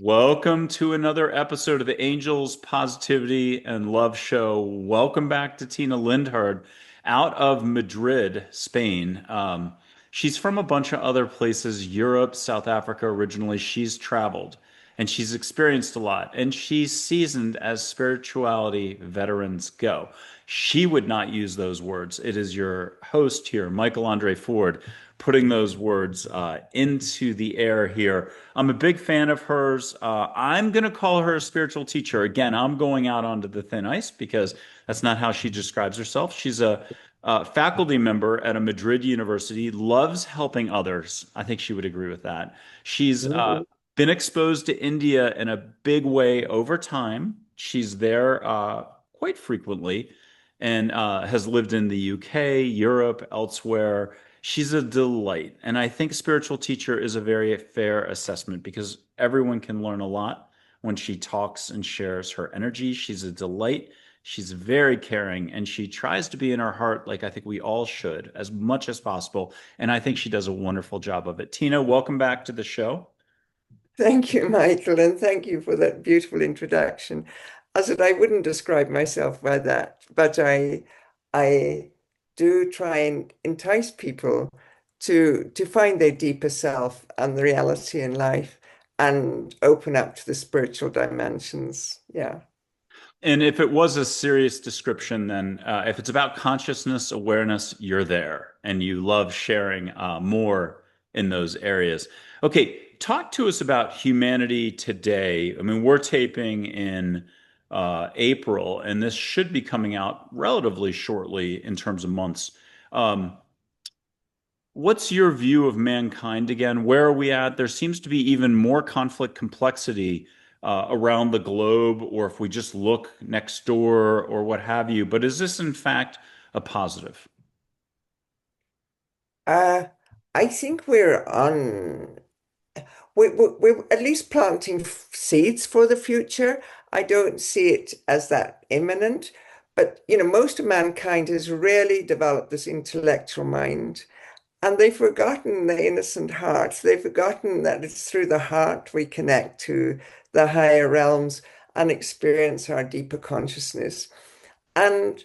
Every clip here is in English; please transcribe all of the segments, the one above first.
Welcome to another episode of the Angels Positivity and Love Show. Welcome back to Tina Lindhard out of Madrid, Spain. She's from a bunch of other places, Europe, South Africa originally. She's traveled and she's experienced a lot and she's seasoned as spirituality veterans go. She would not use those words. It is your host here, Michael Andre Ford, putting those words into the air here. I'm a big fan of hers. I'm going to call her a spiritual teacher. Again, I'm going out onto the thin ice because that's not how she describes herself. She's a faculty member at a Madrid university, loves helping others. I think she would agree with that. She's Mhm. been exposed to India in a big way over time. She's there quite frequently and has lived in the UK, Europe, elsewhere. She's a delight. And I think spiritual teacher is a very fair assessment because everyone can learn a lot when she talks and shares her energy. She's a delight. She's very caring and she tries to be in our heart like I think we all should as much as possible. And I think she does a wonderful job of it. Tina, welcome back to the show. Thank you, Michael, and thank you for that beautiful introduction. I said I wouldn't describe myself by that, but I do try and entice people to find their deeper self and the reality in life and open up to the spiritual dimensions. Yeah. And if it was a serious description, then if it's about consciousness, awareness, you're there and you love sharing more in those areas. Okay, talk to us about humanity today. I mean, we're taping in April, and this should be coming out relatively shortly in terms of months. Um, What's your view of mankind again? Where are we at? There seems to be even more conflict complexity around the globe, or if we just look next door or what have you. But is this in fact a positive? Uh, I think we're at least planting seeds for the future. I don't see it as that imminent, but most of mankind has really developed this intellectual mind, and they've forgotten the innocent heart. They've forgotten that it's through the heart we connect to the higher realms and experience our deeper consciousness. And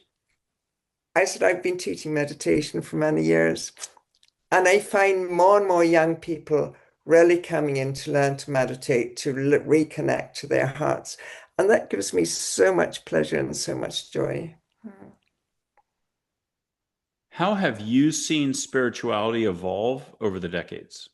I said I've been teaching meditation for many years. And I find more and more young people really coming in to learn to meditate, to reconnect to their hearts. And that gives me so much pleasure and so much joy. How have you seen spirituality evolve over the decades?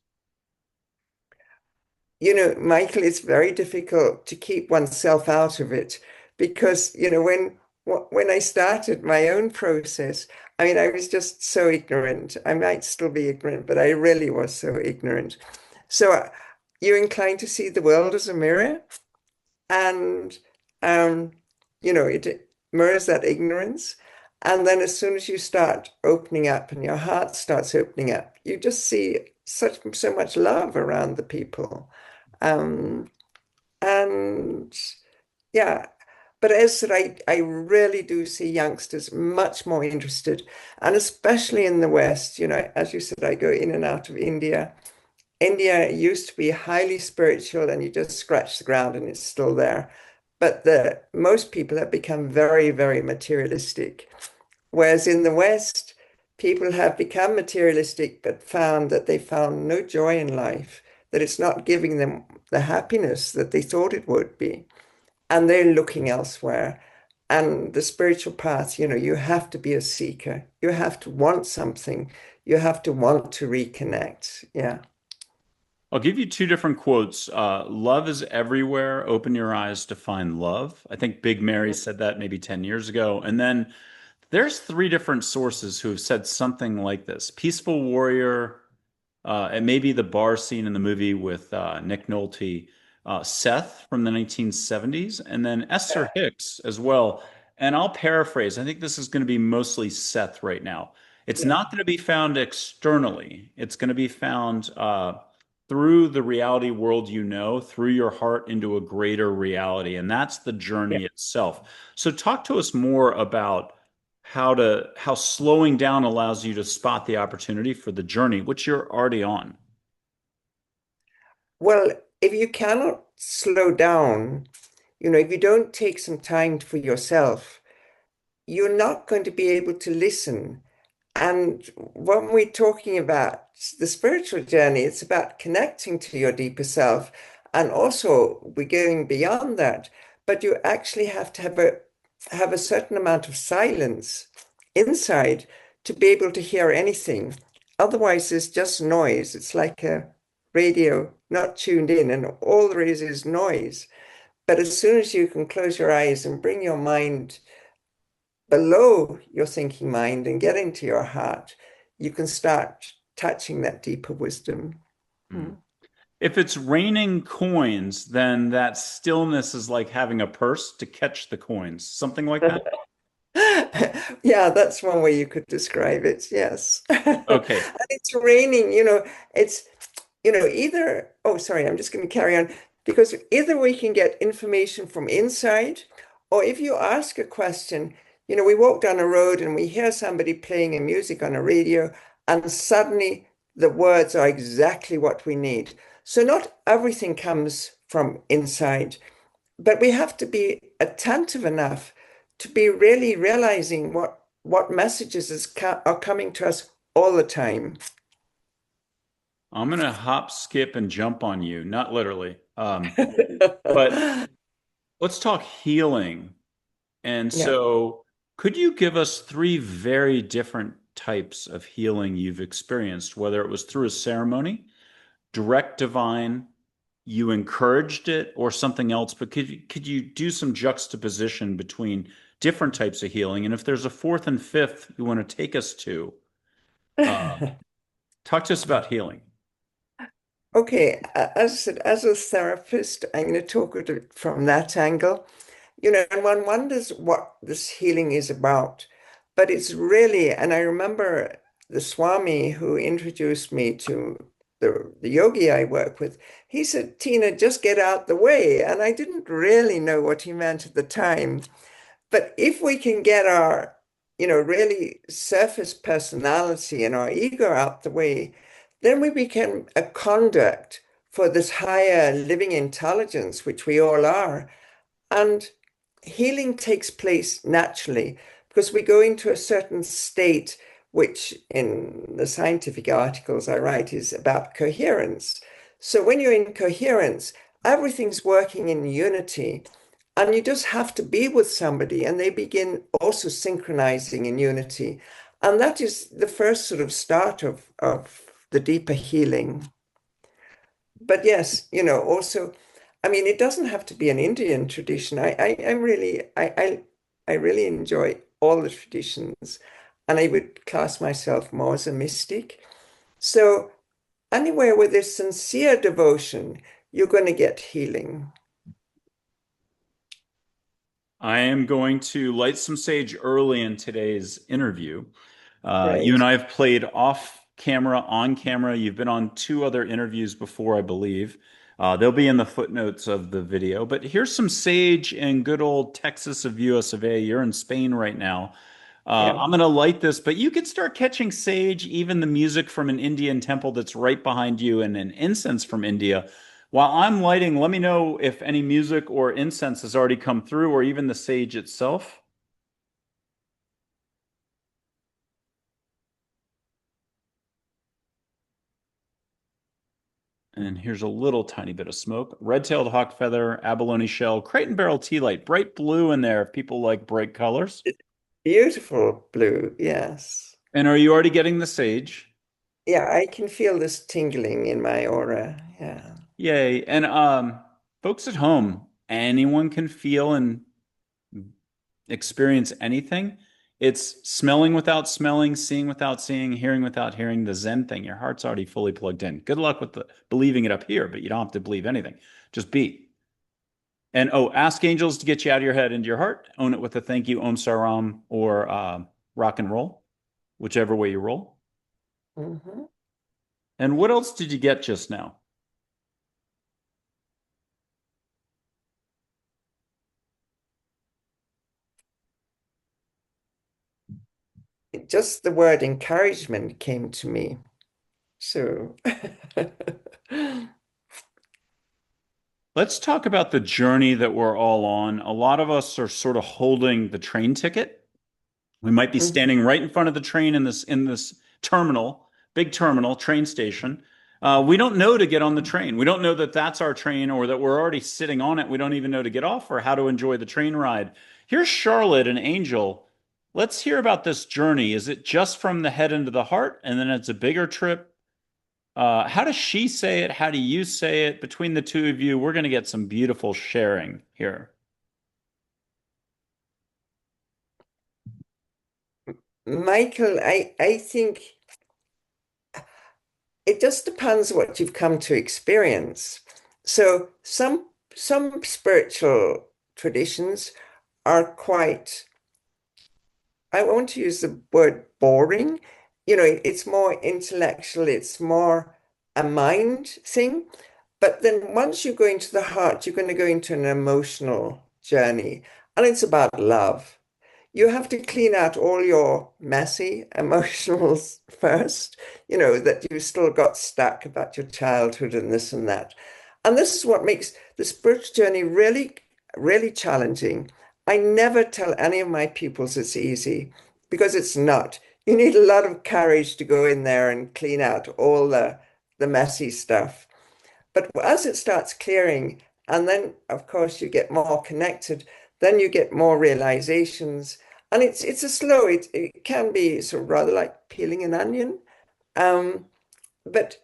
Michael, it's very difficult to keep oneself out of it because, when I started my own process, I mean, I was just so ignorant. I might still be ignorant, but I really was so ignorant. So you're inclined to see the world as a mirror. And um, it mirrors that ignorance. And then as soon as you start opening up and your heart starts opening up, you just see so much love around the people. Um, and yeah, but as I really do see youngsters much more interested, and especially in the West, as you said, I go in and out of India. India used to be highly spiritual and you just scratch the ground and it's still there. But the most people have become very, very materialistic. Whereas in the West, people have become materialistic but found that they found no joy in life, that it's not giving them the happiness that they thought it would be. And they're looking elsewhere. And the spiritual path, you have to be a seeker. You have to want something. You have to want to reconnect. Yeah. I'll give you two different quotes. Love is everywhere. Open your eyes to find love. I think Big Mary said that maybe 10 years ago. And then there's three different sources who have said something like this. Peaceful Warrior, and maybe the bar scene in the movie with Nick Nolte, Seth from the 1970s, and then Esther Hicks as well. And I'll paraphrase. I think this is going to be mostly Seth right now. It's Yeah. not going to be found externally. It's going to be found through the reality world you know, through your heart into a greater reality. And that's the Yeah. journey itself. So talk to us more about how slowing down allows you to spot the opportunity for the journey, which you're already on. Well, if you cannot slow down, if you don't take some time for yourself, you're not going to be able to listen. And when we're talking about the spiritual journey, it's about connecting to your deeper self. And also we're going beyond that. But you actually have to have a certain amount of silence inside to be able to hear anything. Otherwise, it's just noise. It's like a radio not tuned in, and all there is noise. But as soon as you can close your eyes and bring your mind below your thinking mind and get into your heart, you can start touching that deeper wisdom. Hmm. If it's raining coins, then that stillness is like having a purse to catch the coins, something like that. Yeah, that's one way you could describe it. Yes. And Okay. it's raining, it's, either, oh, sorry, I'm just going to carry on because either we can get information from inside, or if you ask a question, we walk down a road and we hear somebody playing a music on a radio, and suddenly the words are exactly what we need. So not everything comes from inside. But we have to be attentive enough to be really realizing what messages are coming to us all the time. I'm gonna hop, skip, and jump on you, not literally. But let's talk healing. And Yeah. so, could you give us three very different types of healing you've experienced, whether it was through a ceremony, direct divine, you encouraged it, or something else? But could you do some juxtaposition between different types of healing? And if there's a fourth and fifth you want to take us to, uh, talk to us about healing. Okay, as I said, as a therapist, I'm going to talk at it from that angle. And one wonders what this healing is about. But it's really, and I remember the Swami who introduced me to the yogi I work with, he said, Tina, just get out the way. And I didn't really know what he meant at the time. But if we can get our, really surface personality and our ego out the way, then we become a conduit for this higher living intelligence, which we all are. And healing takes place naturally because we go into a certain state, which in the scientific articles I write is about coherence. So when you're in coherence, everything's working in unity. And you just have to be with somebody, and they begin also synchronizing in unity. And that is the first sort of start of the deeper healing. But yes, also, I mean, it doesn't have to be an Indian tradition. I really enjoy all the traditions, and I would class myself more as a mystic. So anywhere with this sincere devotion, you're going to get healing, I am going to light some sage early in today's interview. You and right? I have played off camera, on camera. You've been on two other interviews before, I believe. They'll be in the footnotes of the video. But here's some sage in good old Texas of US of A. You're in Spain right now. Yeah. I'm going to light this, but you can start catching sage, even the music from an Indian temple that's right behind you, and an incense from India. While I'm lighting, let me know if any music or incense has already come through, or even the sage itself. And here's a little tiny bit of smoke. Red-tailed hawk feather, abalone shell, crate and barrel tea light, bright blue in there if people like bright colors. Beautiful blue. Yes. And are you already getting the sage? Yeah, I can feel this tingling in my aura. Yeah. Yay. And folks at home, anyone can feel and experience anything. It's smelling without smelling, seeing without seeing, hearing without hearing, the Zen thing. Your heart's already fully plugged in. Good luck with believing it up here, but you don't have to believe anything. Just be. And oh, ask angels to get you out of your head into your heart. Own it with a thank you, Om Saram, or rock and roll, whichever way you roll. Mhm. And what else did you get just now? Just the word encouragement came to me. So, Let's talk about the journey that we're all on. A lot of us are sort of holding the train ticket. We might be Mhm. standing right in front of the train in this terminal, big terminal, train station. We don't know to get on the train. We don't know that that's our train or that we're already sitting on it. We don't even know to get off or how to enjoy the train ride. Here's Charlotte and Angel. Let's hear about this journey. Is it just from the head into the heart, and then it's a bigger trip? How does she say it? How do you say it? Between the two of you, we're going to get some beautiful sharing here. Michael, I think it just depends what you've come to experience. So some spiritual traditions are quite, I want to use the word boring. It's more intellectual, it's more a mind thing. But then once you go into the heart, you're going to go into an emotional journey, and it's about love. You have to clean out all your messy emotionals first, that you still got stuck about your childhood and this and that. And this is what makes the spiritual journey really, really challenging. I never tell any of my pupils it's easy because it's not. You need a lot of courage to go in there and clean out all the messy stuff. But as it starts clearing, and then of course you get more connected, then you get more realizations. And it's a slow, it can be sort of rather like peeling an onion. Um, but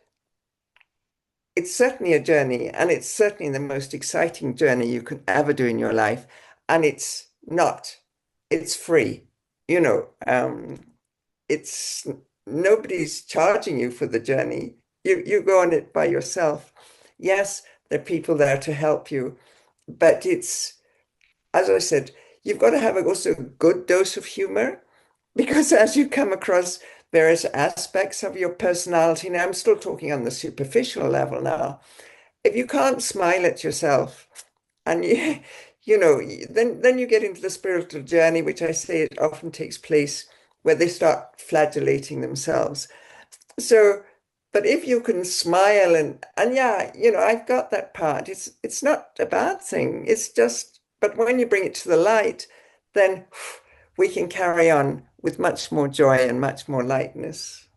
it's certainly a journey, and it's certainly the most exciting journey you can ever do in your life. And it's not, it's free. You know, it's nobody's charging you for the journey. You go on it by yourself. Yes, there are people there to help you, but it's, as I said, you've got to have also a good dose of humor because as you come across various aspects of your personality, now I'm still talking on the superficial level now. If you can't smile at yourself and then you get into the spiritual journey, which I say it often takes place where they start flagellating themselves. So, but if you can smile and yeah, I've got that part. It's not a bad thing. It's just, but when you bring it to the light, then we can carry on with much more joy and much more lightness.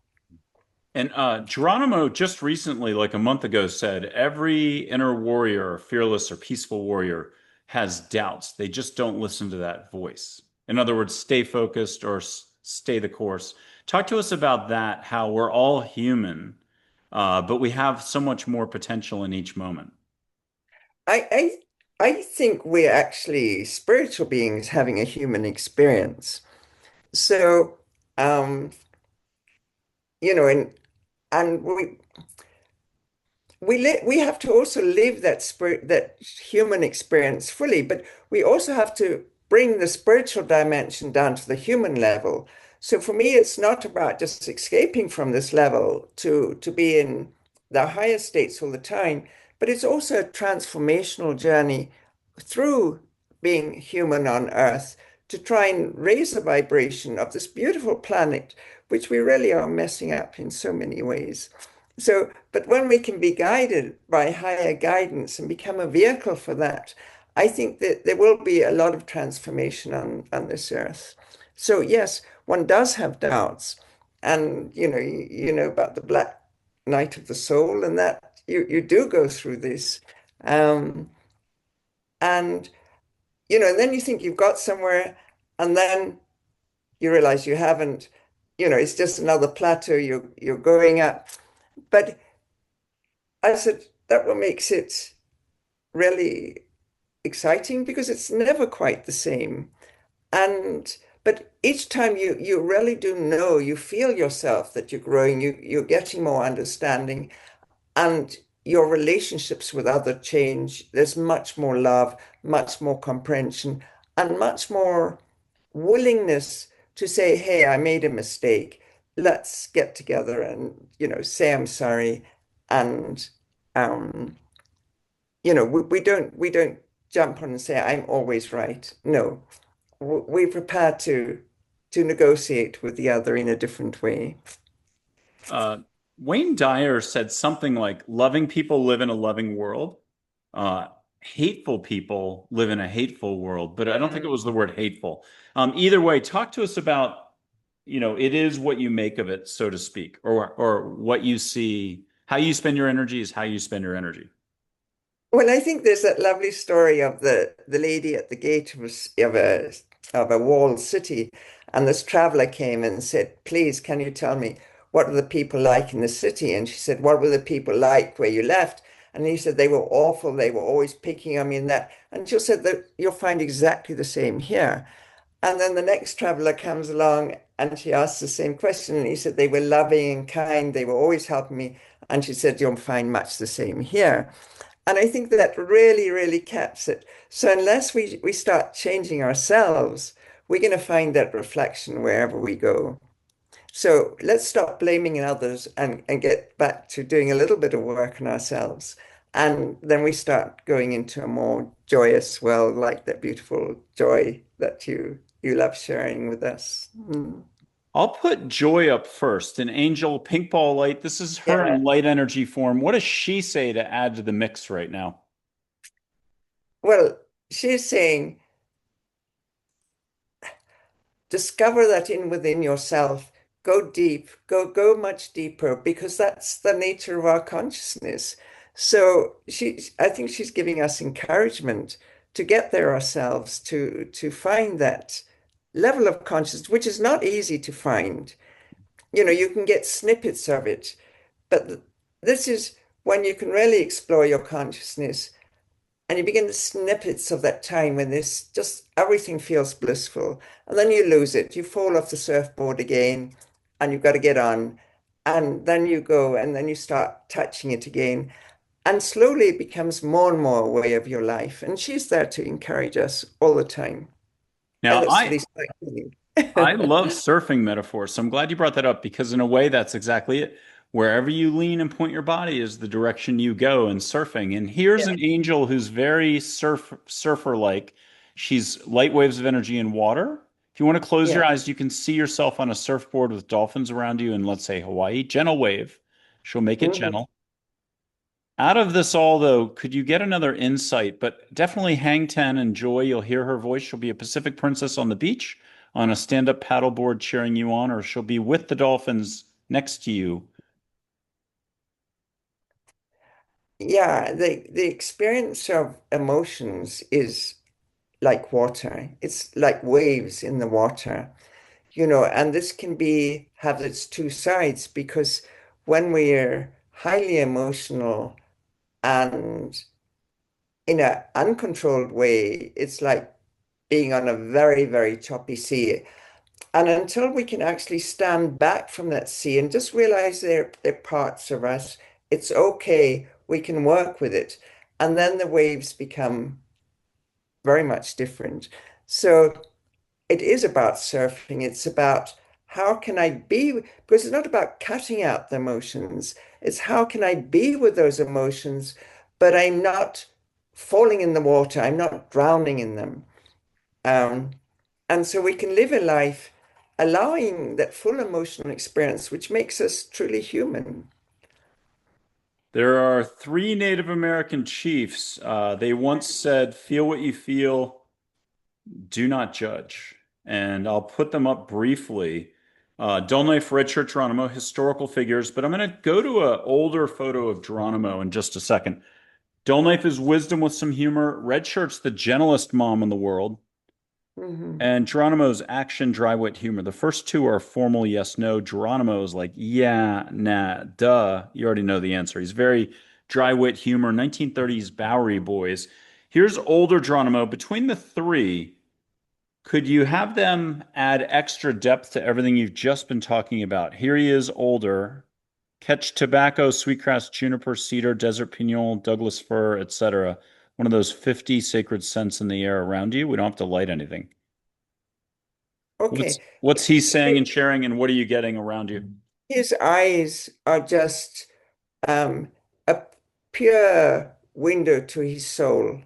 And Geronimo just recently, like a month ago, said every inner warrior, fearless or peaceful warrior, has doubts. They just don't listen to that voice. In other words, stay focused or stay the course. Talk to us about that, how we're all human, but we have so much more potential in each moment. I I think we're actually spiritual beings having a human experience. So, um, and we have to also live that human experience fully, but we also have to bring the spiritual dimension down to the human level. So for me, it's not about just escaping from this level to be in the higher states all the time, but it's also a transformational journey through being human on Earth to try and raise the vibration of this beautiful planet, which we really are messing up in so many ways. So, but when we can be guided by higher guidance and become a vehicle for that, I think that there will be a lot of transformation on this earth. So, yes, one does have doubts. And, you know about the black night of the soul and that you do go through this. Um, and, and then you think you've got somewhere and then you realize you haven't, it's just another plateau you're going up. But I said, that what makes it really exciting because it's never quite the same. And but each time you really do know, you feel yourself that you're growing, you're getting more understanding, and your relationships with other change. There's much more love, much more comprehension, and much more willingness to say, hey, I made a mistake. Let's get together and, say I'm sorry. And um, we don't jump on and say I'm always right. No, we're prepared to negotiate with the other in a different way. Uh, Wayne Dyer said something like, loving people live in a loving world. hateful people live in a hateful world, but I don't think it was the word hateful. Either way, talk to us about, it is what you make of it, so to speak, or what you see. How you spend your energy is how you spend your energy. Well, I think there's that lovely story of the lady at the gate of a walled city, and this traveler came and said, "Please, can you tell me what are the people like in the city?" And she said, "What were the people like where you left?" And he said, "They were awful. They were always picking on me and that." And she said that you'll find exactly the same here. And then the next traveler comes along and she asks the same question. And he said, "They were loving and kind. They were always helping me." And she said, "You'll find much the same here." And I think that really, really caps it. So unless we start changing ourselves, we're going to find that reflection wherever we go. So let's stop blaming others and get back to doing a little bit of work on ourselves. And then we start going into a more joyous world, like that beautiful joy that you love sharing with us. Mm. I'll put Joy up first. An angel, pink ball light. This is her Yeah. in light energy form. What does she say to add to the mix right now? Well, she's saying, discover that in within yourself, go deep, go much deeper, because that's the nature of our consciousness. So I think she's giving us encouragement to get there ourselves, to find that level of consciousness, which is not easy to find. You can get snippets of it, but this is when you can really explore your consciousness and you begin the snippets of that time when this just everything feels blissful. And then you lose it. You fall off the surfboard again and you've got to get on. And then you go and then you start touching it again. And slowly it becomes more and more a way of your life. And she's there to encourage us all the time. Now, And that's the least I I can love surfing metaphors, so I'm glad you brought that up because in a way that's exactly it. Wherever you lean and point your body is the direction you go in surfing. And here's Yeah. an angel who's very surfer-like. She's light waves of energy in water. If you want to close Yeah. your eyes, you can see yourself on a surfboard with dolphins around you in, let's say, Hawaii. Gentle wave. She'll make it Mhm. gentle. Out of this all, though, could you get another insight? But definitely hang 10 and Joy. You'll hear her voice. She'll be a Pacific princess on the beach on a stand-up paddleboard cheering you on, or she'll be with the dolphins next to you. Yeah, the experience of emotions is like water. It's like waves in the water. And this can have its two sides because when we're highly emotional and in an uncontrolled way, it's like being on a very, very choppy sea. And until we can actually stand back from that sea and just realize they're parts of us, it's okay. We can work with it. And then the waves become very much different. So it is about surfing. It's about how can I be, because it's not about cutting out the emotions. It's how can I be with those emotions, but I'm not falling in the water. I'm not drowning in them. Um, and so we can live a life allowing that full emotional experience, which makes us truly human. There are three Native American chiefs. They once said, "Feel what you feel, do not judge." And I'll put them up briefly. Don't Knife, Red Shirt Geronimo, historical figures, but I'm going to go to an older photo of Geronimo in just a second. Dull Knife is wisdom with some humor. Red Shirt's the gentlest mom in the world. Mhm. And Geronimo's action, dry wit humor. The first two are formal yes, no. Geronimo's like, yeah, nah, duh. You already know the answer. He's very dry wit humor. 1930s Bowery Boys. Here's older Geronimo. Between the three, could you have them add extra depth to everything you've just been talking about? Here he is older. Catch tobacco, sweetgrass, juniper, cedar, desert pinon, Douglas fir, etc. One of those 50 sacred scents in the air around you. We don't have to light anything. What's Okay. what's he saying and sharing, and what are you getting around you? His eyes are just um, a pure window to his soul.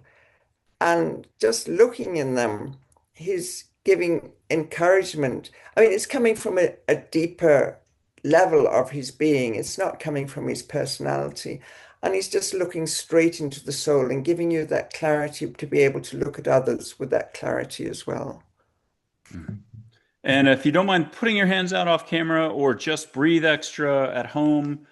And just looking in them, he's giving encouragement. I mean, it's coming from a deeper level of his being. It's not coming from his personality. And he's just looking straight into the soul and giving you that clarity to be able to look at others with that clarity as well. And if you don't mind putting your hands out off camera or just breathe extra at home,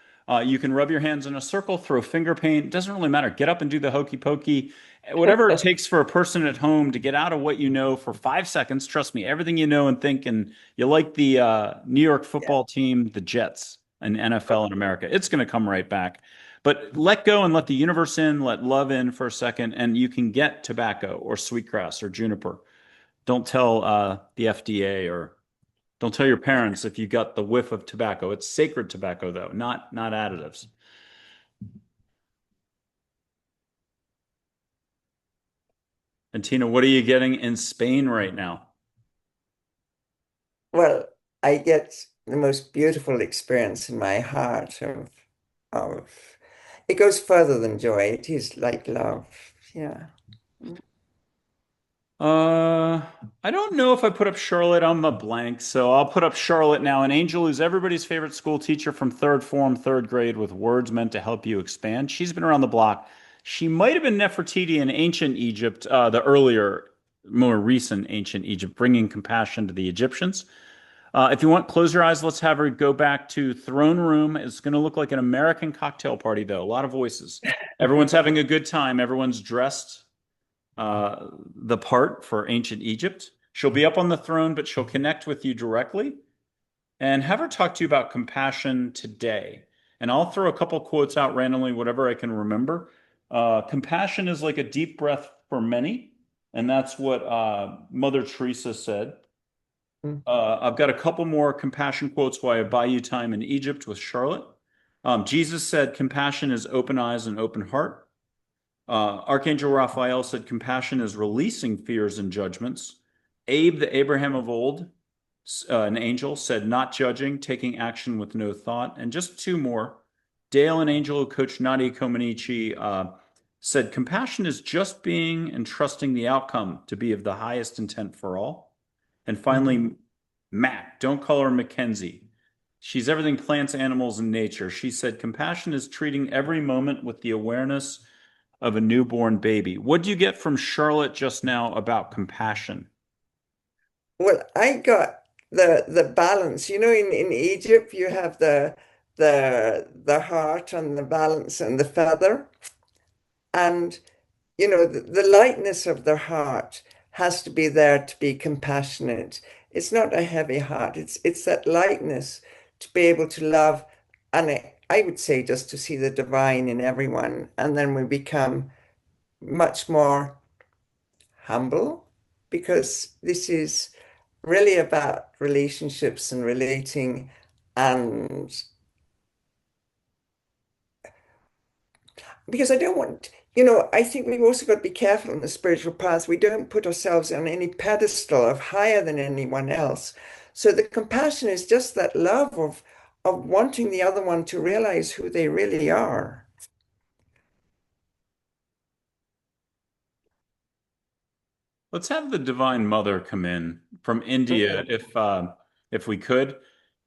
you can rub your hands in a circle, throw finger paint. It doesn't really matter. Get up and do the hokey pokey. Whatever it takes for a person at home to get out of what you know for 5 seconds. Trust me, everything you know and think, and you like the New York Yeah. football team, the Jets, and NFL in America. It's going to come right back. But let go and let the universe in, let love in for a second, and you can get tobacco or sweetgrass or juniper. Don't tell the FDA or don't tell your parents if you got the whiff of tobacco. It's sacred tobacco, though, not additives. And Tina, what are you getting in Spain right now? Well, I get the most beautiful experience in my heart of it goes further than joy. It is like love. Yeah. Uh, I don't know if I put up Charlotte. I'm a blank, so I'll put up Charlotte now. An angel who's everybody's favorite school teacher from third form, third grade, with words meant to help you expand. She's been around the block. She might have been Nefertiti in ancient Egypt, the earlier, more recent ancient Egypt, bringing compassion to the Egyptians. If you want, close your eyes. Let's have her go back to throne room. It's going to look like an American cocktail party, though. A lot of voices. Everyone's having a good time. Everyone's dressed the part for ancient Egypt. She'll be up on the throne, but she'll connect with you directly and have her talk to you about compassion today. And I'll throw a couple quotes out randomly, whatever I can remember. Compassion is like a deep breath for many. And that's what Mother Teresa said. I've got a couple more compassion quotes while I buy you time in Egypt with Charlotte. Jesus said, compassion is open eyes and open heart. Archangel Raphael said, compassion is releasing fears and judgments. Abe, the Abraham of old, an angel, said, not judging, taking action with no thought. And just two more. Dale, an angel who coached Nadia Comaneci, said, compassion is just being and trusting the outcome to be of the highest intent for all. And Mhm. finally, Mack, don't call her Mackenzie. She's everything plants, animals, and nature. She said, compassion is treating every moment with the awareness of a newborn baby. What do you get from Charlotte just now about compassion? Well, I got the balance. You know, in Egypt you have the heart and the balance and the feather. And you know, the lightness of the heart has to be there to be compassionate. It's not a heavy heart. It's that lightness to be able to love, and I would say just to see the divine in everyone, and then we become much more humble because this is really about relationships and relating and because I don't want, you know, I think we've also got to be careful on the spiritual path. We don't put ourselves on any pedestal of higher than anyone else. So the compassion is just that love of wanting the other one to realize who they really are. Let's have the Divine Mother come in from India, Mhm. if we could.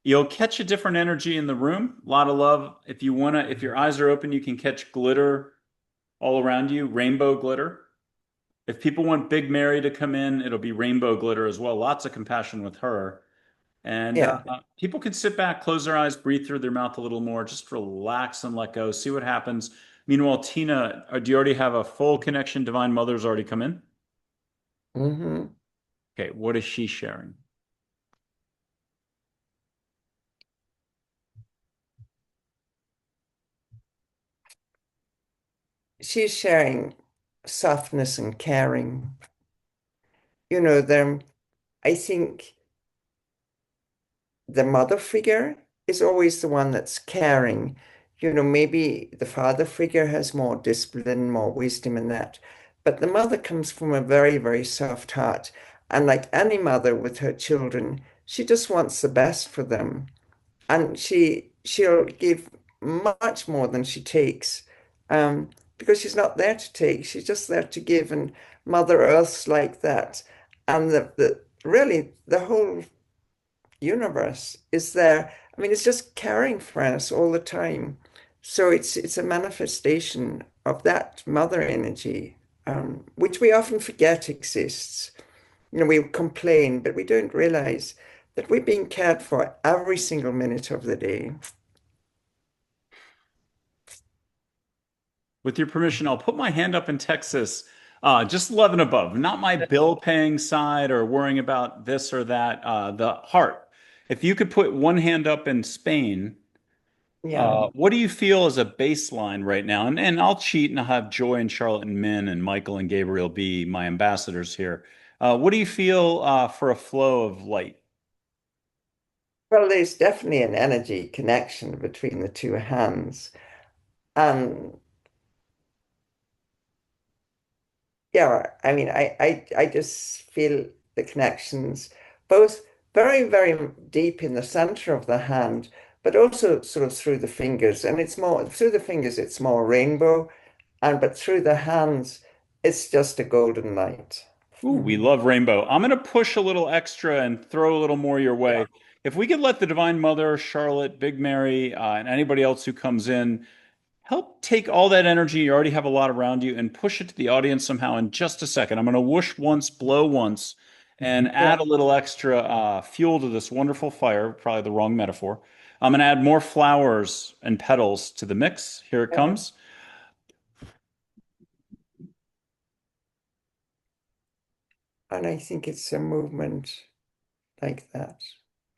You'll catch a different energy in the room. A lot of love. If you wanna, if your eyes are open, you can catch glitter all around you, rainbow glitter. If people want Big Mary to come in, it'll be rainbow glitter as well. Lots of compassion with her. And Yeah. people can sit back, close their eyes, breathe through their mouth a little more, just relax and let go, see what happens. Meanwhile, Tina, do you already have a full connection? Divine Mother's already come in? Hmm. Okay, what is she sharing? She's sharing softness and caring. You know, I think the mother figure is always the one that's caring. You know, maybe the father figure has more discipline, more wisdom in that. But the mother comes from a very, very soft heart. And like any mother with her children, she just wants the best for them. And she'll give much more than she takes. Because she's not there to take, she's just there to give. And Mother Earth's like that. And the really the whole universe is there. I mean, it's just caring for us all the time. So it's a manifestation of that mother energy, which we often forget exists. You know, we complain, but we don't realize that we're being cared for every single minute of the day. With your permission, I'll put my hand up in Texas, just 11 above, not my bill paying side or worrying about this or that, the heart. If you could put one hand up in Spain, Yeah. what do you feel is a baseline right now? And I'll cheat and I'll have Joy and Charlotte and Minn and Michael and Gabriel be my ambassadors here. What do you feel for a flow of light? Well, there's definitely an energy connection between the two hands. And yeah, I mean, I just feel the connections both very, very deep in the center of the hand, but also sort of through the fingers. And it's more through the fingers, it's more rainbow, and but through the hands, it's just a golden light. Ooh, we Hmm. love rainbow. I'm going to push a little extra and throw a little more your way. If we could let the Divine Mother, Charlotte, Big Mary, and anybody else who comes in help take all that energy, you already have a lot around you, and push it to the audience somehow in just a second. I'm going to whoosh once, blow once, and Yeah. add a little extra fuel to this wonderful fire. Probably the wrong metaphor. I'm going to add more flowers and petals to the mix. Here it comes. And I think it's a movement like that.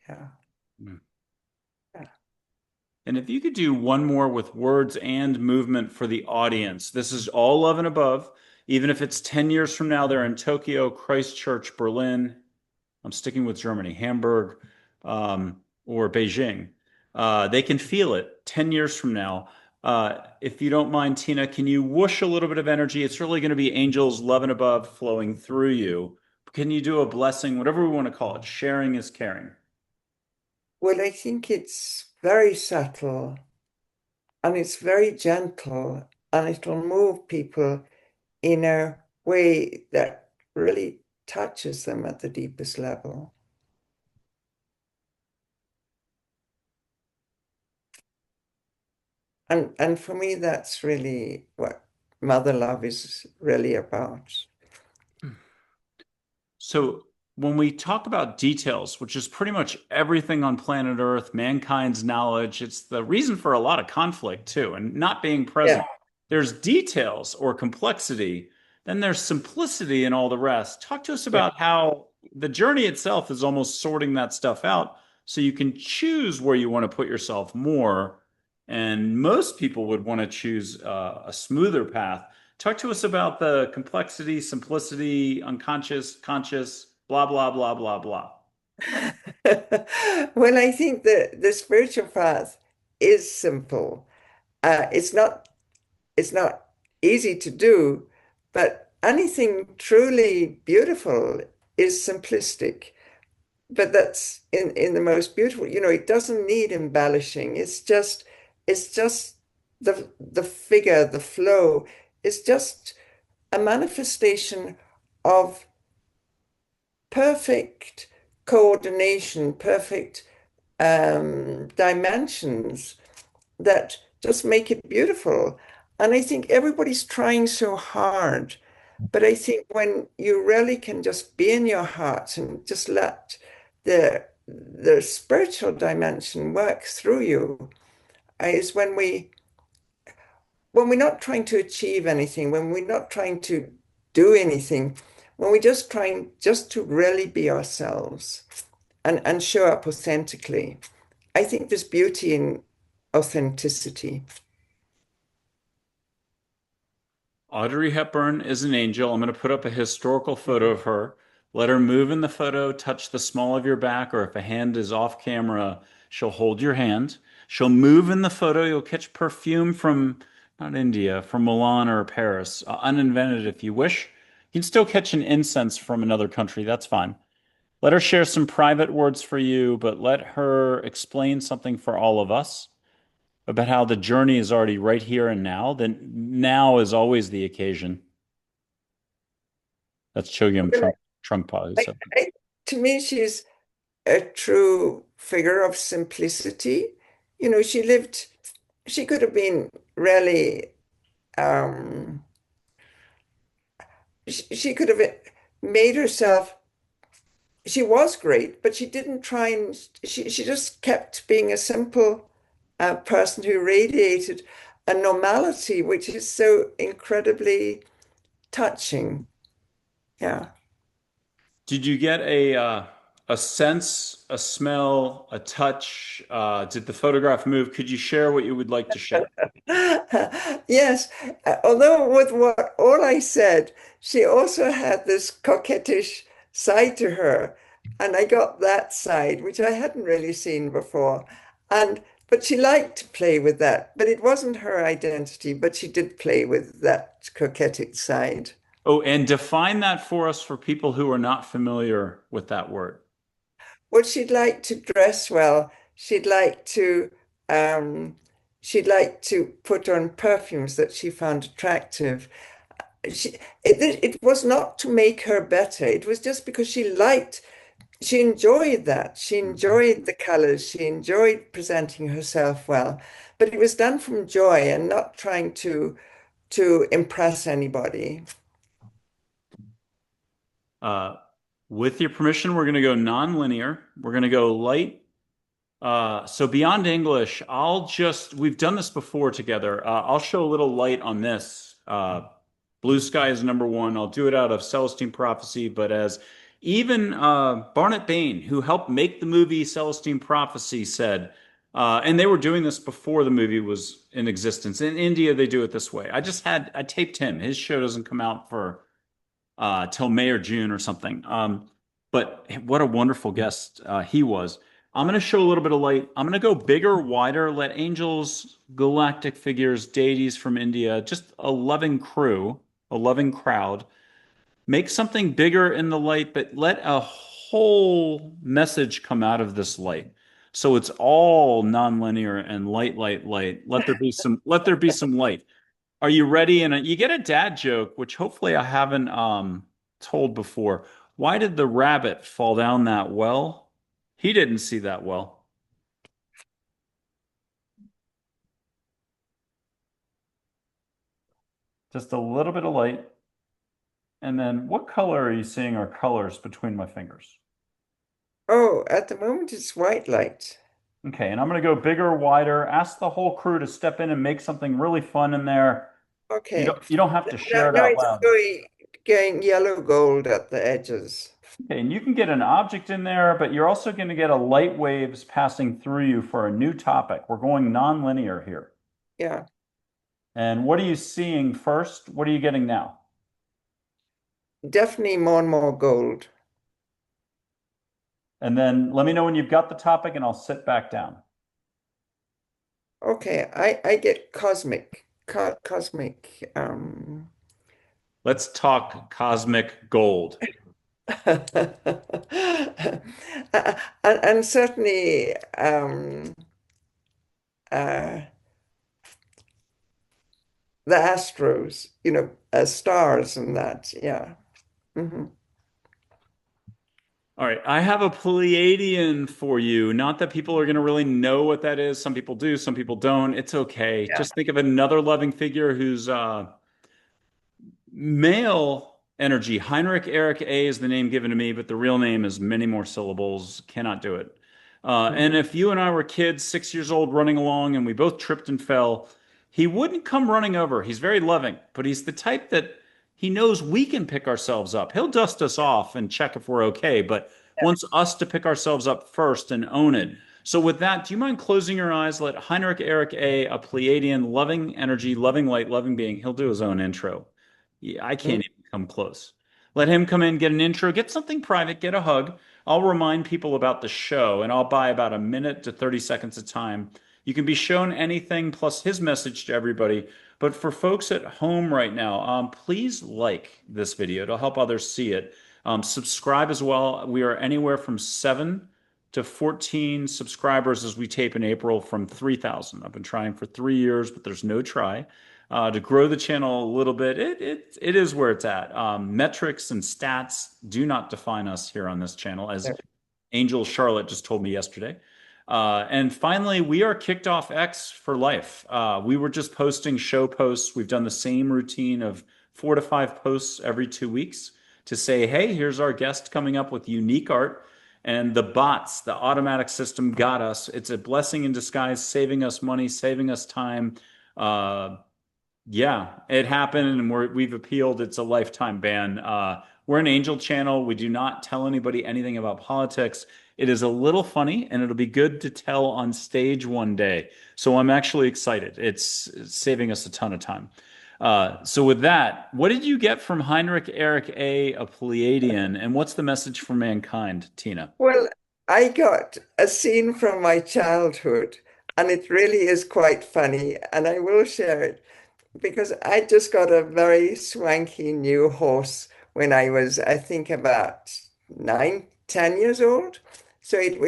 Yeah. Mm. Yeah. And if you could do one more with words and movement for the audience, this is all love and above. Even if it's 10 years from now, they're in Tokyo, Christchurch, Berlin. I'm sticking with Germany, Hamburg, or Beijing. They can feel it 10 years from now. If you don't mind, Tina, can you whoosh a little bit of energy? It's really going to be angels, love and above flowing through you. Can you do a blessing, whatever we want to call it? Sharing is caring. Well, I think it's very subtle and it's very gentle and it'll move people in a way that really touches them at the deepest level. And for me, that's really what mother love is really about. So when we talk about details, which is pretty much everything on planet Earth, mankind's knowledge, it's the reason for a lot of conflict too, and not being Yeah. present. There's details or complexity, then there's simplicity and all the rest. Talk to us Yeah. about how the journey itself is almost sorting that stuff out so you can choose where you want to put yourself more. And most people would want to choose a smoother path. Talk to us about the complexity, simplicity, unconscious, conscious, blah, blah, blah, blah, blah. Well, I think the spiritual path is simple. It's not easy to do, but anything truly beautiful is simplistic. But that's in the most beautiful, it doesn't need embellishing. It's just the figure, the flow. It's just a manifestation of perfect coordination, perfect dimensions that just make it beautiful. And I think everybody's trying so hard. But I think when you really can just be in your heart and just let the spiritual dimension work through you, is when we're not trying to achieve anything, when we're not trying to do anything, when we're just trying just to really be ourselves and show up authentically. I think there's beauty in authenticity. Audrey Hepburn is an angel. I'm going to put up a historical photo of her. Let her move in the photo, touch the small of your back, or if a hand is off camera, she'll hold your hand. She'll move in the photo. You'll catch perfume from, not India, from Milan or Paris, uninvented if you wish. You can still catch an incense from another country. That's fine. Let her share some private words for you, but let her explain something for all of us about how the journey is already right here and now. Then now is always the occasion. That's Chogyam Well, Trungpa who I, said that. to me, she's a true figure of simplicity. She lived she could have been really, um, she could have made herself, she was great, but she didn't try and, she just kept being a simple person who radiated a normality, which is so incredibly touching. Yeah. Did you get a sense, a smell, a touch? Did the photograph move? Could you share what you would like to share? Yes, although with what all I said, she also had this coquettish side to her, and I got that side, which I hadn't really seen before. And but she liked to play with that, but it wasn't her identity, but she did play with that coquettish side. Oh, and define that for us for people who are not familiar with that word. Well, she'd like to dress well. Um, she'd like to put on perfumes that she found attractive. It was not to make her better. It was just because she enjoyed that. She enjoyed the colors. She enjoyed presenting herself well. But it was done from joy and not trying to impress anybody. Uh, with your permission, we're going to go non-linear. We're going to go light. So beyond English, we've done this before together. I'll show a little light on this. Blue Sky is number one. I'll do it out of Celestine Prophecy, but as even Barnett Bain, who helped make the movie Celestine Prophecy, said, and they were doing this before the movie was in existence. In India, they do it this way. I taped him. His show doesn't come out for till May or June or something. But what a wonderful guest he was. I'm going to show a little bit of light. I'm going to go bigger, wider, let angels, galactic figures, deities from India, just a loving crew, a loving crowd, make something bigger in the light, but let a whole message come out of this light. So it's all nonlinear and light, light, light. Let there be some light. Are you ready? And you get a dad joke, which hopefully I haven't told before. Why did the rabbit fall down that well? He didn't see that well. Just a little bit of light. And then what color are you seeing are colors between my fingers? Oh, at the moment it's white light. Okay, and I'm going to go bigger, wider. Ask the whole crew to step in and make something really fun in there. Okay. You don't have to Now, share it now out it's loud. going yellow gold at the edges. Okay, and you can get an object in there, but you're also going to get a light waves passing through you for a new topic. We're going non-linear here. Yeah, And what are you seeing first? What are you getting now? definitely more and more gold. And then let me know when you've got the topic and I'll sit back down. Okay, I get cosmic. Let's talk cosmic gold. And certainly uh, the Astros, as stars and that. Yeah. Hmm. All right, I have a Pleiadian for you. Not that people are going to really know what that is. Some people do, some people don't. It's okay. Yeah. Just think of another loving figure who's male energy. Heinrich Erich A is the name given to me, but the real name is many more syllables. Cannot do it. And Hmm. if you and I were kids, 6 years old, running along, and we both tripped and fell, he wouldn't come running over. He's very loving, but he's the type that he knows we can pick ourselves up. He'll dust us off and check if we're okay, but wants us to pick ourselves up first and own it. So, with that, do you mind closing your eyes? Let Heinrich Erich A Pleiadian, loving energy, loving light, loving being, he'll do his own intro. Yeah, I can't even come close. Let him come in, get an intro, get something private, get a hug. I'll remind people about the show, and I'll buy about a minute to 30 seconds of time. You can be shown anything plus his message to everybody. But for folks at home right now, please like this video. It'll help others see it. Subscribe as well. We are anywhere from 7 to 14 subscribers as we tape in April from 3,000. I've been trying for 3 years, but there's no try to grow the channel a little bit. It is where it's at. Metrics and stats do not define us here on this channel, as Angel Charlotte just told me yesterday. And finally, we are kicked off X for life. We were just posting show posts. We've done the same routine of 4 to 5 posts every 2 weeks to say, hey, here's our guest coming up with unique art. And the bots, the automatic system got us. It's a blessing in disguise, saving us money, saving us time. Uh, yeah, it happened, and we've appealed. It's a lifetime ban. We're an angel channel. We do not tell anybody anything about politics. It is a little funny, and it'll be good to tell on stage one day. So I'm actually excited. It's saving us a ton of time. So with that, what did you get from Heinrich Erich a Pleiadian, and what's the message for mankind, Tina? Well, I got a scene from my childhood, and it really is quite funny, and I will share it because I just got a very swanky new horse when I was, I think, about 9, 10 years old. So it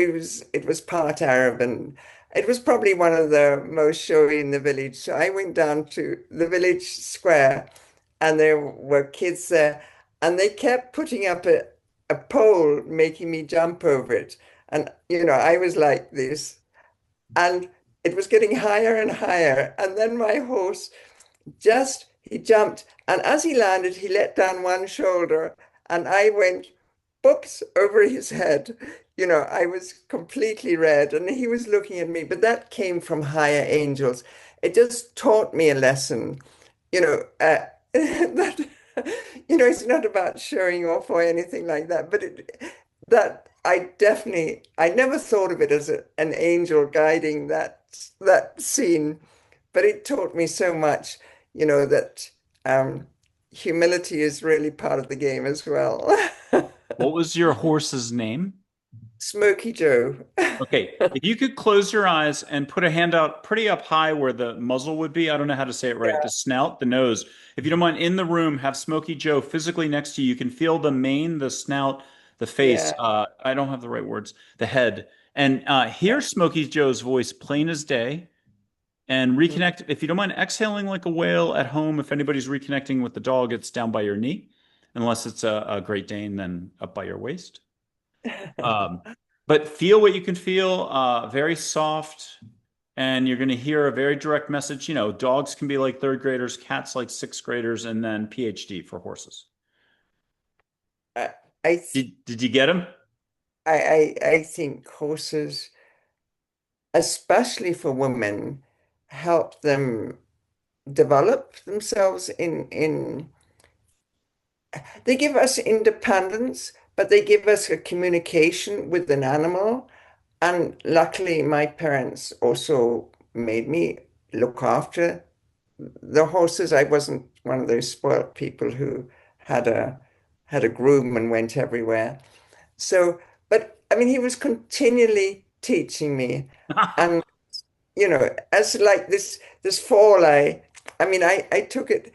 was part Arab, and it was probably one of the most showy in the village. So I went down to the village square, and there were kids there, and they kept putting up a pole, making me jump over it. And I was like this, and it was getting higher and higher. And then my horse just he jumped, and as he landed, he let down one shoulder, and I went boops over his head. I was completely red, and he was looking at me, but that came from higher angels. It just taught me a lesson, that it's not about showing off or anything like that, but that I never thought of it as an angel guiding that scene, but it taught me so much, that humility is really part of the game as well. What was your horse's name? Smoky Joe. Okay, if you could close your eyes and put a hand out pretty up high where the muzzle would be, I don't know how to say it right, the Yeah, snout, the nose. If you don't mind, in the room, have Smokey Joe physically next to you. You can feel the mane, the snout, the face. yeah, I don't have the right words, the head. And hear yeah. Smokey Joe's voice plain as day and Mm. reconnect. If you don't mind, exhaling like a whale at home. If anybody's reconnecting with the dog, it's down by your knee. Unless it's a Great Dane, then up by your waist. Um, but feel what you can feel, very soft, and you're going to hear a very direct message. Dogs can be like third graders, cats like sixth graders, and then Ph.D. for horses. I, I, Did you get him? I think horses, especially for women, help them develop themselves they give us independence, but they give us a communication with an animal. And luckily, my parents also made me look after the horses. I wasn't one of those spoiled people who had a had a groom and went everywhere. So, but I mean, he was continually teaching me, and as like this fall, I took it.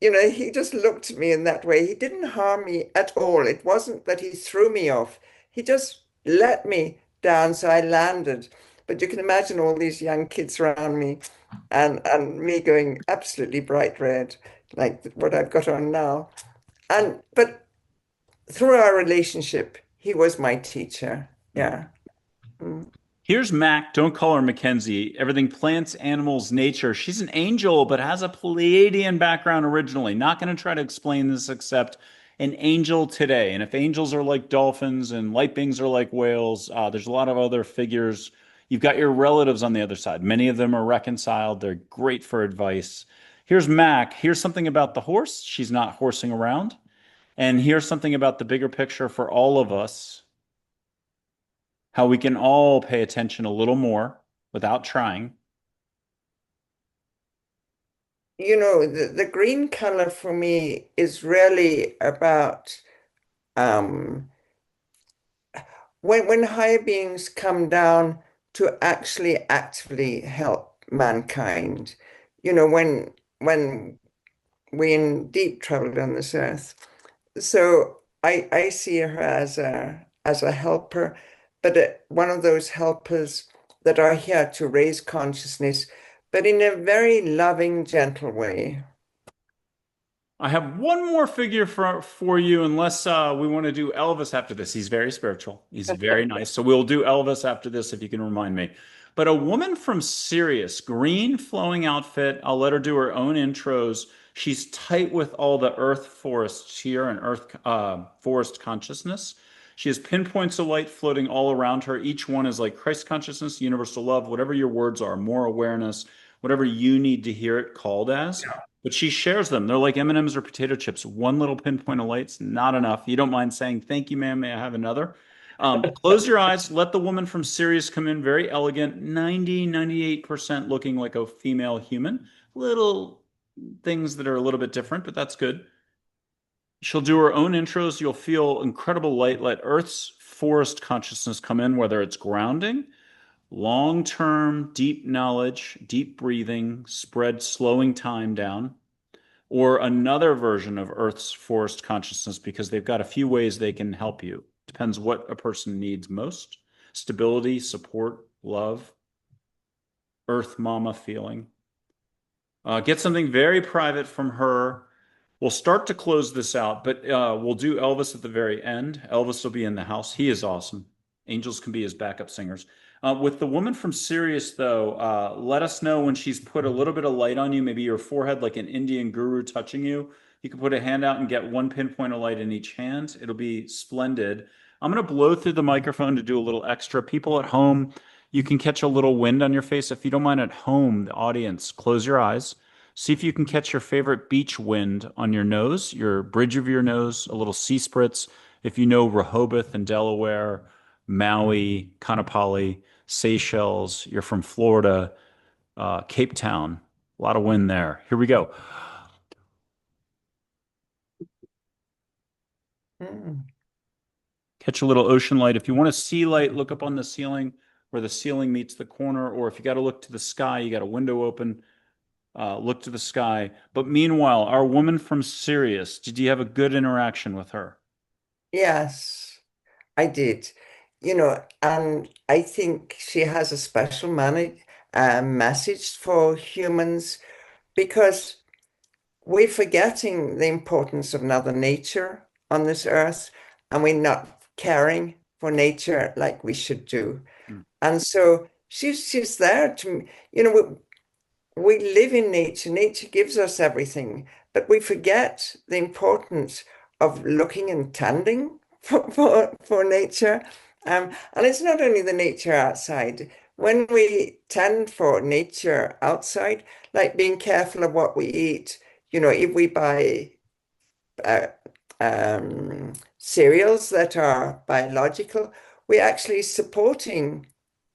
He just looked at me in that way. He didn't harm me at all. It wasn't that he threw me off. He just let me down, so I landed. But you can imagine all these young kids around me, and me going absolutely bright red, like what I've got on now. And but through our relationship, he was my teacher. Yeah. Mm. Here's Mack. Don't call her Mackenzie. Everything plants, animals, nature. She's an angel, but has a Pleiadian background originally. Not going to try to explain this except an angel today. And if angels are like dolphins and light beings are like whales, there's a lot of other figures. You've got your relatives on the other side. Many of them are reconciled. They're great for advice. Here's Mack. Here's something about the horse. She's not horsing around. And here's something about the bigger picture for all of us, how we can all pay attention a little more without trying. The green color for me is really about um, when higher beings come down to actually actively help mankind. When we're in deep trouble on this earth. So I see her as a helper, but one of those helpers that are here to raise consciousness, but in a very loving, gentle way. I have one more figure for you, unless we want to do Elvis after this. He's very spiritual. He's very nice. So we'll do Elvis after this if you can remind me. But a woman from Sirius, green flowing outfit. I'll let her do her own intros. She's tight with all the earth forests here and earth forest consciousness. She has pinpoints of light floating all around her. Each one is like Christ consciousness, universal love, whatever your words are, more awareness, whatever you need to hear it called as. But she shares them. They're like M&Ms or potato chips. One little pinpoint of light's not enough. You don't mind saying, "Thank you, ma'am. May I have another?" Close your eyes. Let the woman from Sirius come in. Very elegant, 98% looking like a female human. Little things that are a little bit different, but that's good. She'll do her own intros. You'll feel incredible light. Let Earth's forest consciousness come in, whether it's grounding, long-term deep knowledge, deep breathing, spread slowing time down, or another version of Earth's forest consciousness, because they've got a few ways they can help you. Depends what a person needs most. Stability, support, love, Earth Mama feeling. Get something very private from her. We'll start to close this out, but we'll do Elvis at the very end. Elvis will be in the house. He is awesome. Angels can be his backup singers. With the woman from Sirius, though, let us know when she's put a little bit of light on you, maybe your forehead, like an Indian guru touching you. You can put a hand out and get one pinpoint of light in each hand. It'll be splendid. I'm going to blow through the microphone to do a little extra. People at home, you can catch a little wind on your face. If you don't mind at home, the audience, close your eyes. See if you can catch your favorite beach wind on your nose, your bridge of your nose, a little sea spritz. If you know Rehoboth and Delaware, Maui, Kaanapali, Seychelles, you're from Florida, Cape Town, a lot of wind there. Here we go. Mm. Catch a little ocean light. If you want to see light, look up on the ceiling where the ceiling meets the corner, or if you got to look to the sky, you got a window open, look to the sky. But meanwhile, our woman from Sirius, did you have a good interaction with her? Yes, I did. And I think she has a special message for humans because we're forgetting the importance of Mother Nature on this earth, and we're not caring for nature like we should do. Mm. And so she's there to, we live in nature. Nature gives us everything, but we forget the importance of looking and tending for nature. And it's not only the nature outside. When we tend for nature outside, like being careful of what we eat, if we buy uh, cereals that are biological, we're actually supporting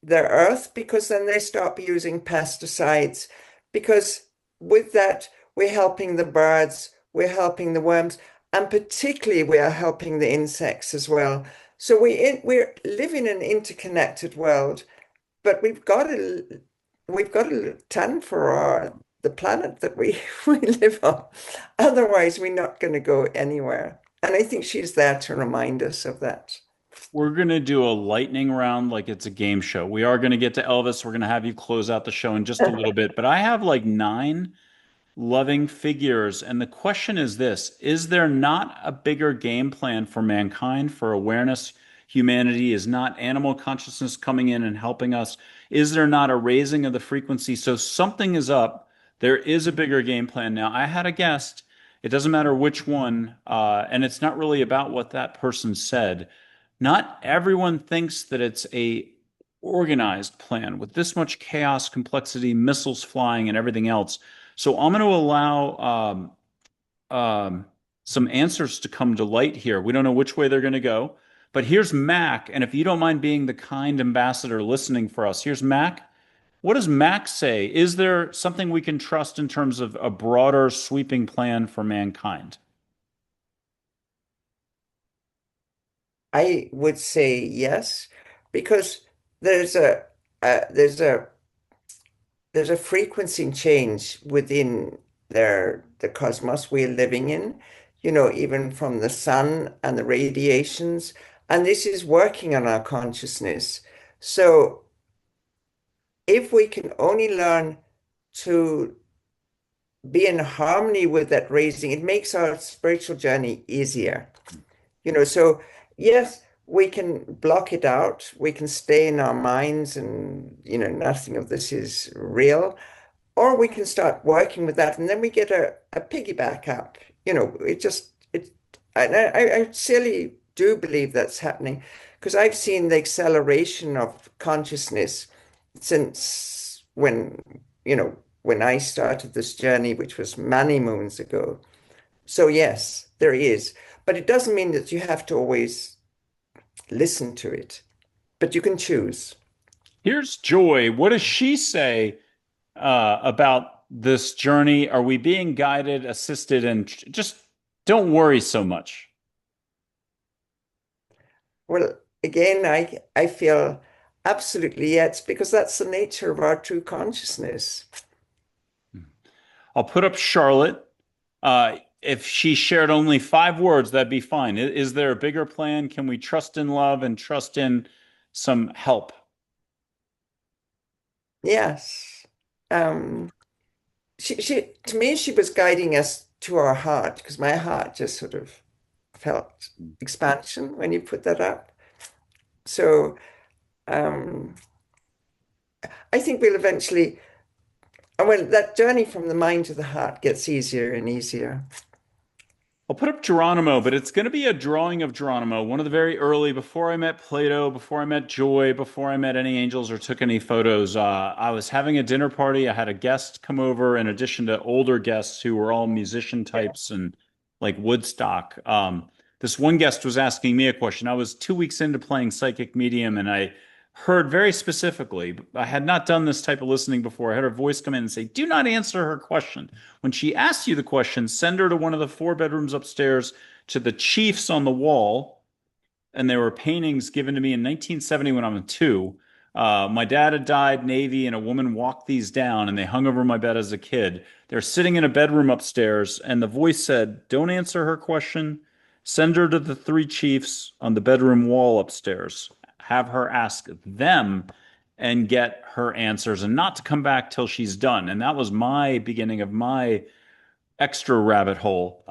the earth because then they stop using pesticides. Because with that, we're helping the birds, we're helping the worms, and particularly we are helping the insects as well. So we're living in an interconnected world, but we've got to tend for the planet that we we live on. Otherwise, we're not going to go anywhere. And I think she's there to remind us of that. We're going to do a lightning round like it's a game show. We are going to get to Elvis. We're going to have you close out the show in just a little bit. But I have like nine loving figures. And the question is this: is there not a bigger game plan for mankind, for awareness? Humanity is not animal consciousness coming in and helping us. Is there not a raising of the frequency? So something is up. There is a bigger game plan. Now, I had a guest. It doesn't matter which one, and it's not really about what that person said. Not everyone thinks that it's a organized plan with this much chaos, complexity, missiles flying, and everything else. So I'm going to allow some answers to come to light here. We don't know which way they're going to go, but here's Mack. And if you don't mind being the kind ambassador listening for us, here's Mack. What does Mack say? Is there something we can trust in terms of a broader, sweeping plan for mankind? I would say yes, because there's a uh, there's a there's a frequency change within the cosmos we're living in, even from the sun and the radiations, and this is working on our consciousness. So if we can only learn to be in harmony with that raising. It makes our spiritual journey easier. So yes, we can block it out. We can stay in our minds and, nothing of this is real. Or we can start working with that and then we get a piggyback up. And I sincerely do believe that's happening because I've seen the acceleration of consciousness since when I started this journey, which was many moons ago. So yes, there is. But it doesn't mean that you have to always listen to it, but you can choose. Here's Joy. What does she say about this journey? Are we being guided, assisted, and just don't worry so much? Well, again, I feel absolutely yes, because that's the nature of our true consciousness. I'll put up Charlotte. If she shared only 5 words, that'd be fine. Is there a bigger plan? Can we trust in love and trust in some help? Yes. Um, she to me, she was guiding us to our heart because my heart just sort of felt expansion when you put that up. So um, I think we'll eventually, well, that journey from the mind to the heart gets easier and easier. I'll put up Geronimo, but it's going to be a drawing of Geronimo, one of the very early, before I met Plato, before I met Joy, before I met any angels or took any photos. I was having a dinner party. I had a guest come over, in addition to older guests who were all musician types and like Woodstock. This one guest was asking me a question. I was 2 weeks into playing psychic medium, and I heard very specifically, I had not done this type of listening before. I heard her voice come in and say, "Do not answer her question. When she asks you the question, send her to one of the 4 bedrooms upstairs to the chiefs on the wall." And there were paintings given to me in 1970 when I was 2. My dad had died Navy, and a woman walked these down, and they hung over my bed as a kid. They're sitting in a bedroom upstairs, and the voice said, "Don't answer her question. Send her to the 3 chiefs on the bedroom wall upstairs. Have her ask them and get her answers, and not to come back till she's done." And that was my beginning of my extra rabbit hole.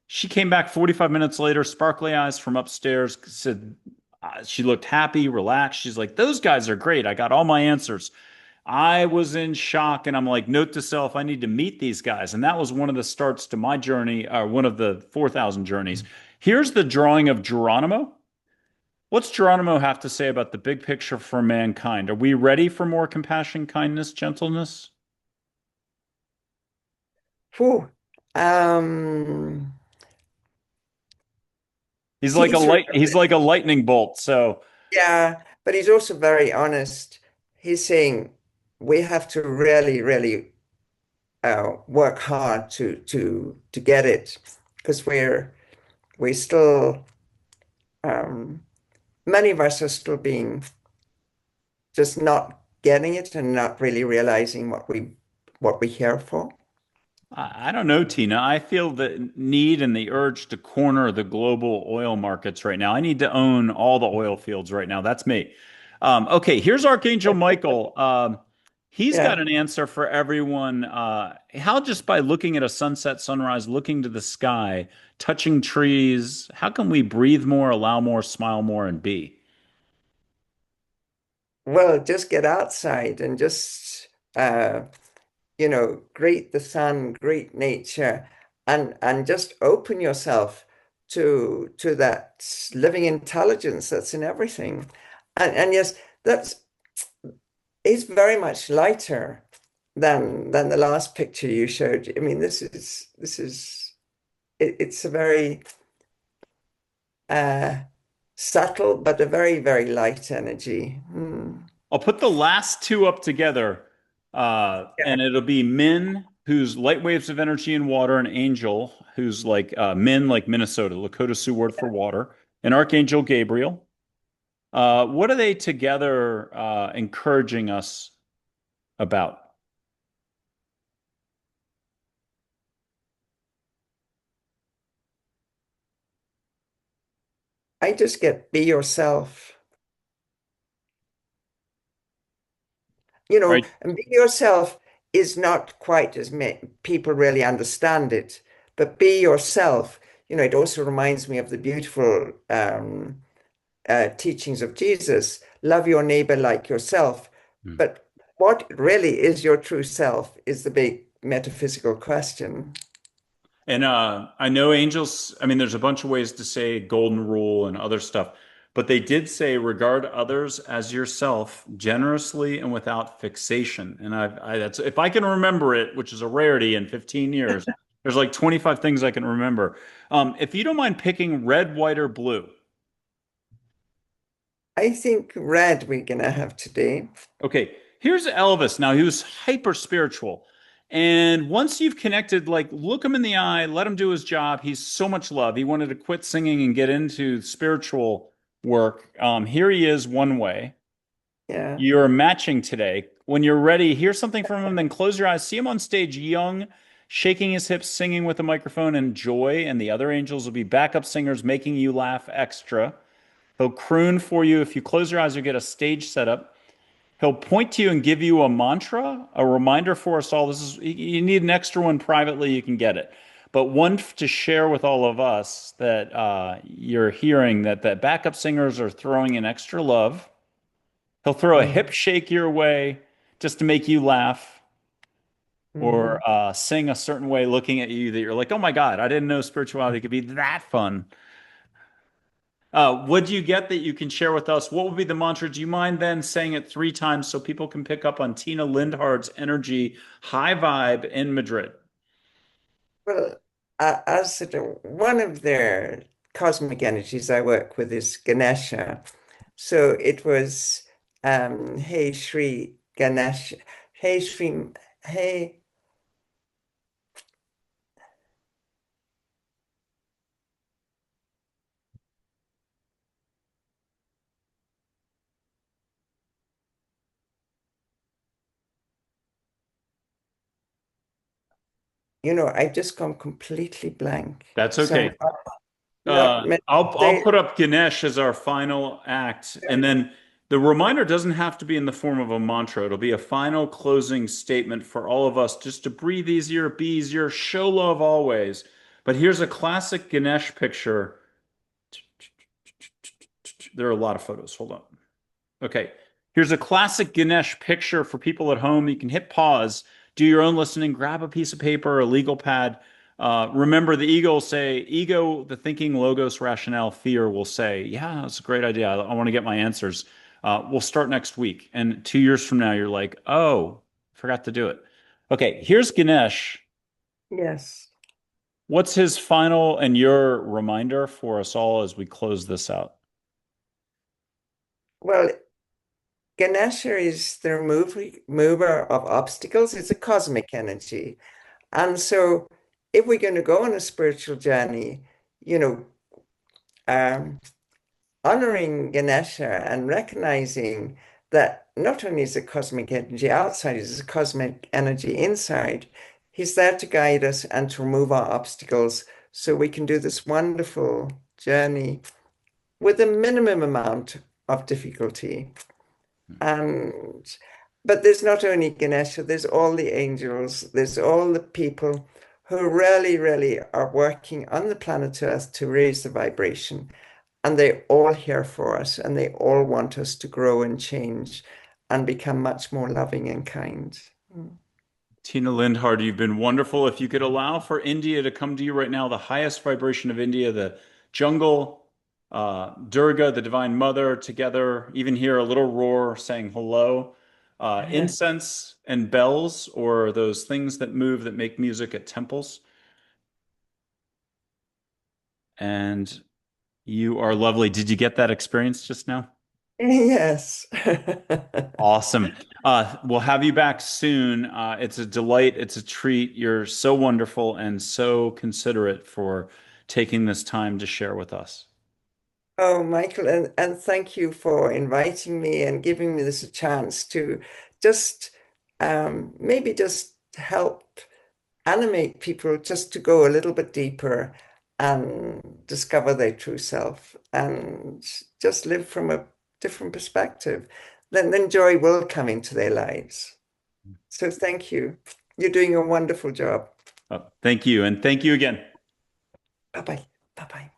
She came back 45 minutes later, sparkly eyes from upstairs, said she looked happy, relaxed. She's like, "Those guys are great. I got all my answers." I was in shock, and I'm like, note to self, I need to meet these guys. And that was one of the starts to my journey, one of the 4,000 journeys. Here's the drawing of Geronimo. What's Geronimo have to say about the big picture for mankind? Are we ready for more compassion, kindness, gentleness? Whew. Um, he's He's like a lightning bolt. So Yeah, but he's also very honest. He's saying we have to really, really work hard to get it because we still um, many of us are still being just not getting it and not really realizing what we're here for. I don't know, Tina. I feel the need and the urge to corner the global oil markets right now. I need to own all the oil fields right now. That's me. Okay, here's Archangel Michael. He's got Yeah. an answer for everyone. How, just by looking at a sunset, sunrise, looking to the sky, touching trees, how can we breathe more, allow more, smile more, and be? Well, just get outside and just greet the sun, greet nature, and just open yourself to that living intelligence that's in everything. And yes, that's is very much lighter than the last picture you showed. I mean, it's a very uh subtle but a very, very light energy. I'll put the last 2 up together, and it'll be Minn, who's light waves of energy and water, and Angel, who's like Minn, like Minnesota, Lakota Sioux word for water, and Archangel Gabriel. What are they together encouraging us about? I just get be yourself, Right? and be yourself is not quite as people really understand it. But be yourself. It also reminds me of the beautiful teachings of Jesus. Love your neighbor like yourself. Hmm. But what really is your true self is the big metaphysical question. And I know angels, I mean, there's a bunch of ways to say golden rule and other stuff, but they did say regard others as yourself generously and without fixation. And that's if I can remember it, which is a rarity in 15 years, there's like 25 things I can remember. If you don't mind picking red, white, or blue. I think red we're gonna have today. Okay, here's Elvis. Now, he was hyper spiritual. And once you've connected, like, look him in the eye, let him do his job. He's so much love. He wanted to quit singing and get into spiritual work. Here he is one way. Yeah. You're matching today. When you're ready, hear something from him, then close your eyes. See him on stage, young, shaking his hips, singing with a microphone and joy. And the other angels will be backup singers making you laugh extra. He'll croon for you. If you close your eyes, you'll get a stage setup. He'll point to you and give you a mantra, a reminder for us all. This is you need an extra one privately, you can get it. But one to share with all of us that you're hearing that backup singers are throwing in extra love. He'll throw a hip Mm, shake your way just to make you laugh or mm. sing a certain way looking at you that you're like, oh my God, I didn't know spirituality could be that fun. What do you get that you can share with us? What would be the mantra? Do you mind then saying it 3 times so people can pick up on Tina Lindhard's energy, high vibe in Madrid? Well, as sort of one of their cosmic energies I work with is Ganesha. So it was Hey Shri Ganesha. Hey Shri Hey, I've just gone completely blank. That's So okay. I'm not meant to I'll say put up Ganesh as our final act, and then the reminder doesn't have to be in the form of a mantra. It'll be a final closing statement for all of us just to breathe easier, be easier, show love always. But here's a classic Ganesh picture. There are a lot of photos. Hold on. Okay. Here's a classic Ganesh picture for people at home. You can hit pause, do your own listening, grab a piece of paper or a legal pad. Remember, the ego will say, ego, the thinking, logos, rationale, fear will say, yeah, that's a great idea. I want to get my answers. We'll start next week. And 2 years from now, you're like, oh, forgot to do it. Okay, here's Ganesh. yes. What's his final and your reminder for us all as we close this out? Well, Ganesha is the mover of obstacles. It's a cosmic energy. And so if we're going to go on a spiritual journey, you know, um, honoring Ganesha and recognizing that not only is a cosmic energy outside, it's a cosmic energy inside. He's there to guide us and to remove our obstacles so we can do this wonderful journey with a minimum amount of difficulty. And but there's not only Ganesha, there's all the angels, there's all the people who really, really are working on the planet Earth to raise the vibration. And they're all here for us, and they all want us to grow and change and become much more loving and kind. Mm. Tina Lindhard, you've been wonderful. If you could allow for India to come to you right now, the highest vibration of India, the jungle, Durga, the Divine Mother, together, even hear a little roar saying hello. Incense and bells, or those things that move that make music at temples. And you are lovely. Did you get that experience just now? Yes. Awesome. We'll have you back soon. It's a delight. It's a treat. You're so wonderful and so considerate for taking this time to share with us. Oh, Michael, and thank you for inviting me and giving me this a chance to just maybe just help animate people just to go a little bit deeper and discover their true self and just live from a different perspective. Then joy will come into their lives. So thank you. You're doing a wonderful job. Thank you. And thank you again. Bye bye. Bye bye.